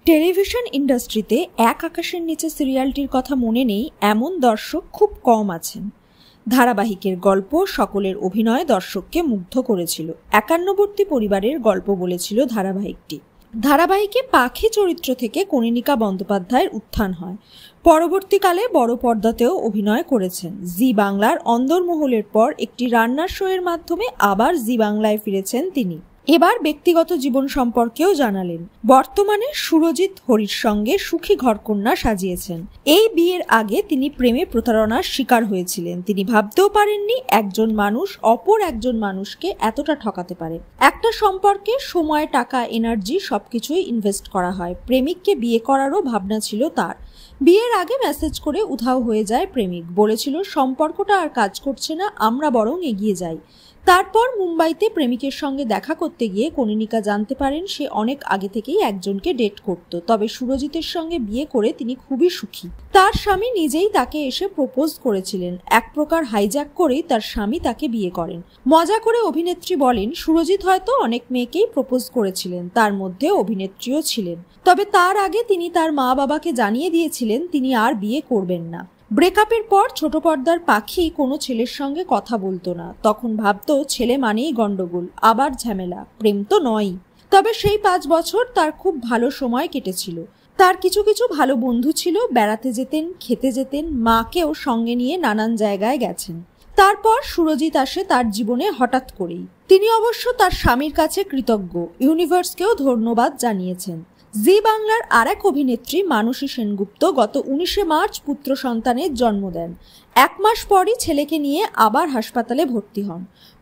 Television ইন্ডাস্ট্রিতে এক আকাশের নিচে সিরিয়ালটির কথা মনে নেই এমন দর্শক খুব কম আছেন। ধারাবাহিকের গল্প, সকলের অভিনয় দর্শককে মুগ্ধ করেছিল। একান্নবর্তী পরিবারের গল্প বলেছিল ধারাবাহিকটি। ধারাবাহিকে পাখি চরিত্র থেকে কনীনিকা বন্দ্যোপাধ্যায়ের উত্থান হয়। পরবর্তীকালে বড় পর্দাতেও অভিনয় করেছেন। জি বাংলার অন্দরমহলের পর একটি রান্নার শো এর মাধ্যমে আবার জি বাংলায় ফিরেছেন তিনি। এবার ব্যক্তিগত জীবন সম্পর্কেও জানালেন। বর্তমানে সুরজিৎ হরির সঙ্গে সুখী ঘরকন্যা সাজিয়েছেন। এই বিয়ের আগে তিনি প্রেমে প্রতারণার শিকার হয়েছিলেন। তিনি ভাবতেও পারেননি একজন মানুষ অপর একজন মানুষকে এতটা ঠকাতে পারে। একটা সম্পর্কে সময়, টাকা, এনার্জি সবকিছুই ইনভেস্ট করা হয়। প্রেমিককে বিয়ে করারও ভাবনা ছিল তার। বিয়ের আগে মেসেজ করে উধাও হয়ে যায় প্রেমিক। বলেছিল সম্পর্কটা আর কাজ করছে না, আমরা বরং এগিয়ে যাই। তারপর মুম্বাইতে প্রেমিকের সঙ্গে দেখা করতে গিয়ে কনীনিকা জানতে পারেন সে অনেক আগে থেকেই একজনকে ডেট করত। তবে সুরজিতের সঙ্গে বিয়ে করে তিনি খুবই সুখী। তার স্বামী নিজেই তাকে এসে প্রপোজ করেছিলেন। এক প্রকার হাইজ্যাক করেই তার স্বামী তাকে বিয়ে করেন। মজা করে অভিনেত্রী বলেন, সুরজিৎ হয়তো অনেক মেয়েকেই প্রপোজ করেছিলেন, তার মধ্যে অভিনেত্রীও ছিলেন। তবে তার আগে তিনি তার মা বাবাকে জানিয়ে দিয়েছিলেন তিনি আর বিয়ে করবেন না। ব্রেকআপের পর ছোট পর্দার পাখি কোনো ছেলের সঙ্গে কথা বলতো না। তখন ভাবতো ছেলে মানেই গন্ডগোল, আবার ঝামেলা, প্রেম তো নয়ই। তবে সেই 5 বছর তার খুব ভালো সময় কেটেছিল। তার কিছু কিছু ভালো বন্ধু ছিল, বেড়াতে যেতেন, খেতে যেতেন, মাকেও সঙ্গে নিয়ে নানান জায়গায় গেছেন। তারপর সুরজিৎ আসে তার জীবনে হঠাৎ করেই। তিনি অবশ্য তার স্বামীর কাছে কৃতজ্ঞ, ইউনিভার্সকেও ধন্যবাদ জানিয়েছেন। জি বাংলার আর এক অভিনেত্রী মানসী সেনগুপ্ত গত 19 মার্চ পুত্র সন্তানের জন্ম দেন। 1 মাস পরই ছেলেকে নিয়ে আবার হাসপাতালে ভর্তি হন।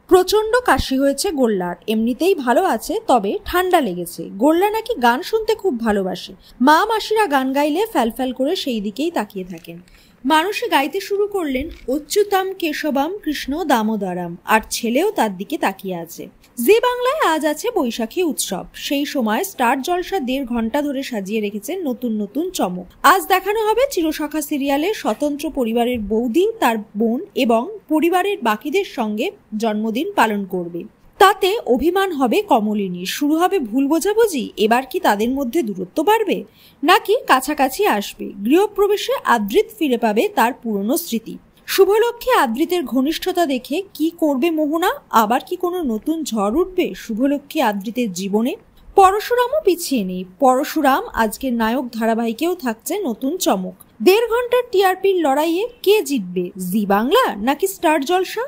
প্রচন্ড কাশি হয়েছে গোল্লার। এমনিতেই ভালো আছে, তবে ঠান্ডা লেগেছে। গোল্লা নাকি গান শুনতে খুব ভালোবাসে। মা মাসিরা গান গাইলে ফ্যালফ্যাল করে সেই দিকেই তাকিয়ে থাকেন। মানুষে গাইতে শুরু করলেন অচ্যুতাম কেশবাম কৃষ্ণ দামোদরাম, আর ছেলেও তার দিকে তাকিয়ে আছে। জি বাংলায় আজ আছে বৈশাখী উৎসব। সেই সময় স্টার জলসা 1.5 ঘন্টা ধরে সাজিয়ে রেখেছেন নতুন নতুন চমক। আজ দেখানো হবে চিরসখা সিরিয়ালে স্বতন্ত্র পরিবারের বৌদি তার বোন এবং পরিবারের বাকিদের সঙ্গে জন্মদিন পালন করবে। তাতে অভিমান হবে কমলিনীর, শুরু হবে ভুল বোঝাবুঝি। এবার কি তাদের মধ্যে দূরত্ব বাড়বে নাকি কাছাকাছি আসবে? গৃহপ্রবেশে আদ্রিত ফিরে পাবে তার পুরনো স্মৃতি। শুভলক্ষ্মী আদ্রিতের ঘনিষ্ঠতা দেখে কি করবে মোহনা? আবার কি কোনো নতুন ঝড় উঠবে শুভলক্ষ্মী আদ্রিতের জীবনে? পরশুরামও পিছিয়ে নেই। পরশুরাম আজকের নায়ক ধারাবাহিকেও থাকছে নতুন চমক। 1.5 ঘন্টার টিআরপির লড়াইয়ে কে জিতবে, জি বাংলা নাকি স্টার জলসা?